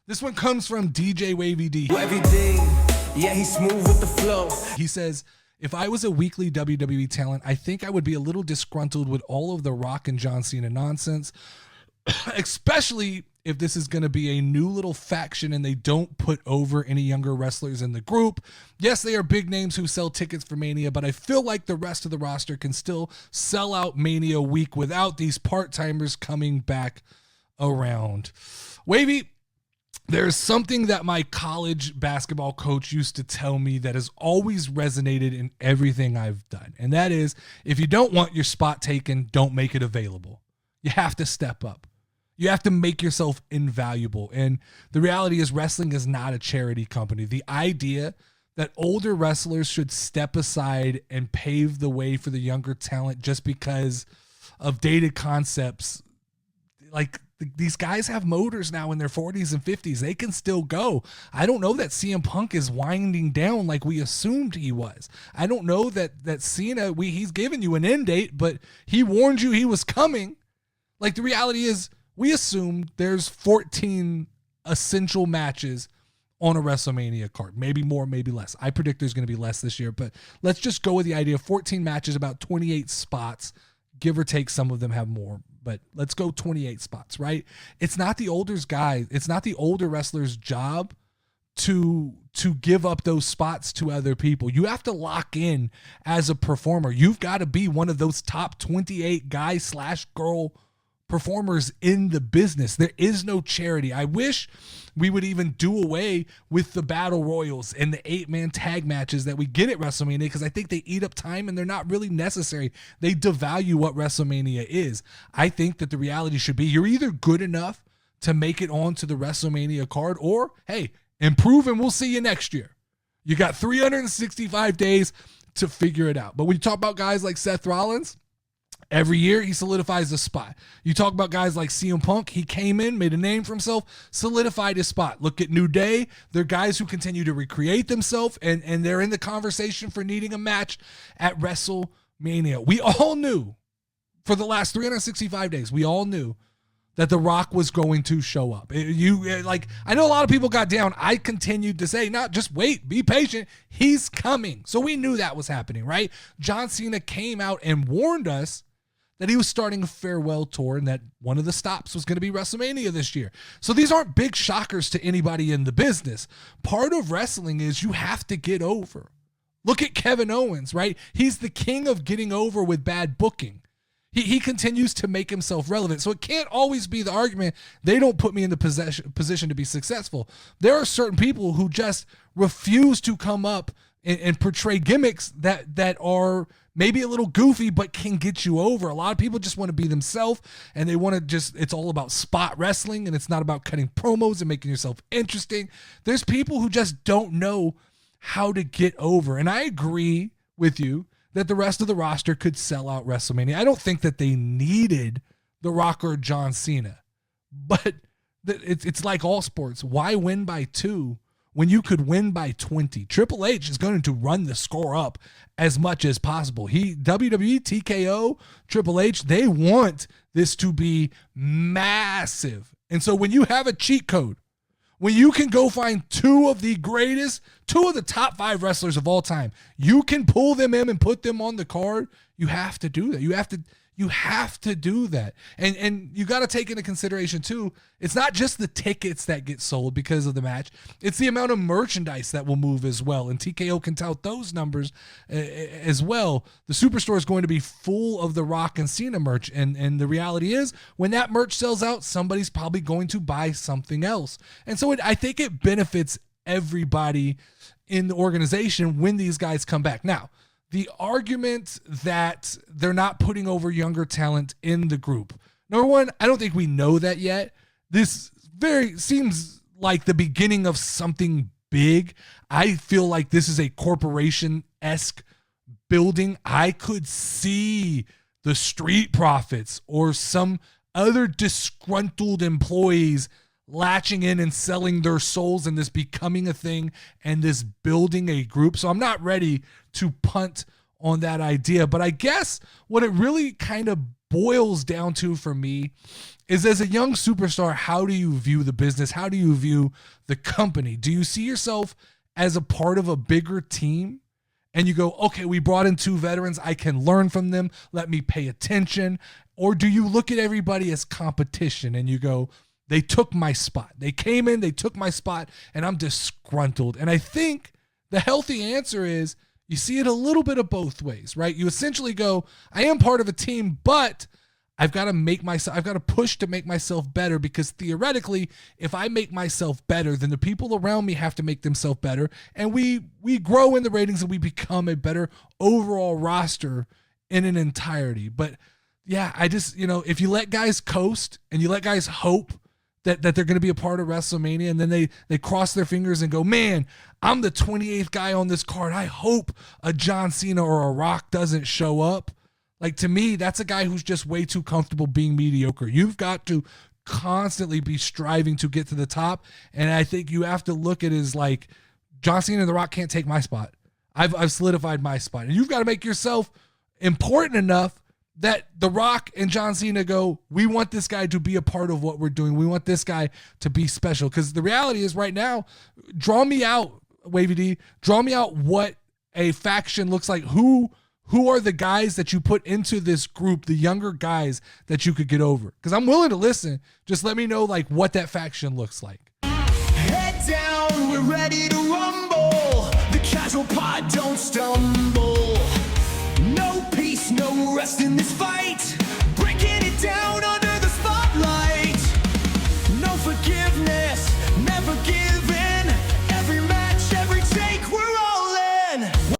This one comes from DJ Wavy D. Every day, yeah, he's smooth with the flow. He says, if I was a weekly WWE talent, I think I would be a little disgruntled with all of the Rock and John Cena nonsense, especially if this is going to be a new little faction and they don't put over any younger wrestlers in the group. Yes, they are big names who sell tickets for Mania, but I feel like the rest of the roster can still sell out Mania week without these part-timers coming back around. Wavy, there's something that my college basketball coach used to tell me that has always resonated in everything I've done. And that is, if you don't want your spot taken, don't make it available. You have to step up. You have to make yourself invaluable. And the reality is wrestling is not a charity company. The idea that older wrestlers should step aside and pave the way for the younger talent just because of dated concepts, like these guys have motors now in their 40s and 50s. They can still go. I don't know that CM Punk is winding down like we assumed he was. I don't know that Cena, he's given you an end date, but he warned you he was coming. Like, the reality is, we assume there's 14 essential matches on a WrestleMania card. Maybe more, maybe less. I predict there's going to be less this year, but let's just go with the idea of 14 matches, about 28 spots, give or take. Some of them have more, but let's go 28 spots, right? It's not the it's not the older wrestlers' job to give up those spots to other people. You have to lock in as a performer. You've got to be one of those top 28 guy/girl performers in the business. There is no charity. I wish we would even do away with the battle royals and the 8-man tag matches that we get at WrestleMania, because I think they eat up time and they're not really necessary. They devalue what WrestleMania is. I think that the reality should be, you're either good enough to make it onto the WrestleMania card, or hey, improve and we'll see you next year. You got 365 days to figure it out. But when you talk about guys like Seth Rollins, every year, he solidifies a spot. You talk about guys like CM Punk. He came in, made a name for himself, solidified his spot. Look at New Day. They're guys who continue to recreate themselves, and they're in the conversation for needing a match at WrestleMania. We all knew, for the last 365 days, we all knew that The Rock was going to show up. I know a lot of people got down. I continued to say, not just wait, be patient. He's coming. So we knew that was happening, right? John Cena came out and warned us that he was starting a farewell tour and that one of the stops was going to be WrestleMania this year. So these aren't big shockers to anybody in the business. Part of wrestling is you have to get over. Look at Kevin Owens, right? He's the king of getting over with bad booking. He continues to make himself relevant. So it can't always be the argument, they don't put me in the position to be successful. There are certain people who just refuse to come up and portray gimmicks that are maybe a little goofy but can get you over. A lot of people just want to be themselves, and they want to it's all about spot wrestling, and it's not about cutting promos and making yourself interesting. There's people who just don't know how to get over. And I agree with you that the rest of the roster could sell out WrestleMania. I don't think that they needed The Rock or John Cena, but it's like all sports. Why win by 2 when you could win by 20? Triple H is going to run the score up as much as possible. WWE, TKO, Triple H, they want this to be massive. And so when you have a cheat code, when you can go find 2 of the top 5 wrestlers of all time, you can pull them in and put them on the card. You have to do that. You have to do that. And you got to take into consideration too, it's not just the tickets that get sold because of the match. It's the amount of merchandise that will move as well. And TKO can tout those numbers as well. The Superstore is going to be full of The Rock and Cena merch. And the reality is, when that merch sells out, somebody's probably going to buy something else. And so I think it benefits everybody in the organization when these guys come back. Now, the argument that they're not putting over younger talent in the group. Number one, I don't think we know that yet. This seems like the beginning of something big. I feel like this is a corporation-esque building. I could see the Street Profits or some other disgruntled employees latching in and selling their souls and this becoming a thing and this building a group. So I'm not ready to punt on that idea. But I guess what it really kind of boils down to for me is, as a young superstar, how do you view the business? How do you view the company? Do you see yourself as a part of a bigger team? And you go, okay, we brought in 2 veterans. I can learn from them. Let me pay attention. Or do you look at everybody as competition and you go, they took my spot. They came in, they took my spot, and I'm disgruntled. And I think the healthy answer is you see it a little bit of both ways, right? You essentially go, I am part of a team, but I've got to push to make myself better, because theoretically, if I make myself better, then the people around me have to make themselves better. And we grow in the ratings and we become a better overall roster in an entirety. But yeah, I just, if you let guys coast and you let guys hope that they're going to be a part of WrestleMania, and then they cross their fingers and go, man, I'm the 28th guy on this card. I hope a John Cena or a Rock doesn't show up. Like, to me, that's a guy who's just way too comfortable being mediocre. You've got to constantly be striving to get to the top. And I think you have to look at it as like, John Cena and The Rock can't take my spot. I've solidified my spot. And you've got to make yourself important enough that The Rock and John Cena go, we want this guy to be a part of what we're doing. We want this guy to be special. Because the reality is, right now, draw me out, Wavy D, draw me out what a faction looks like. Who are the guys that you put into this group, the younger guys that you could get over? Because I'm willing to listen. Just let me know like what that faction looks like. Head down, we're ready to rumble. The casual pod don't stumble. No peace, no rest in this fight. Breaking it down.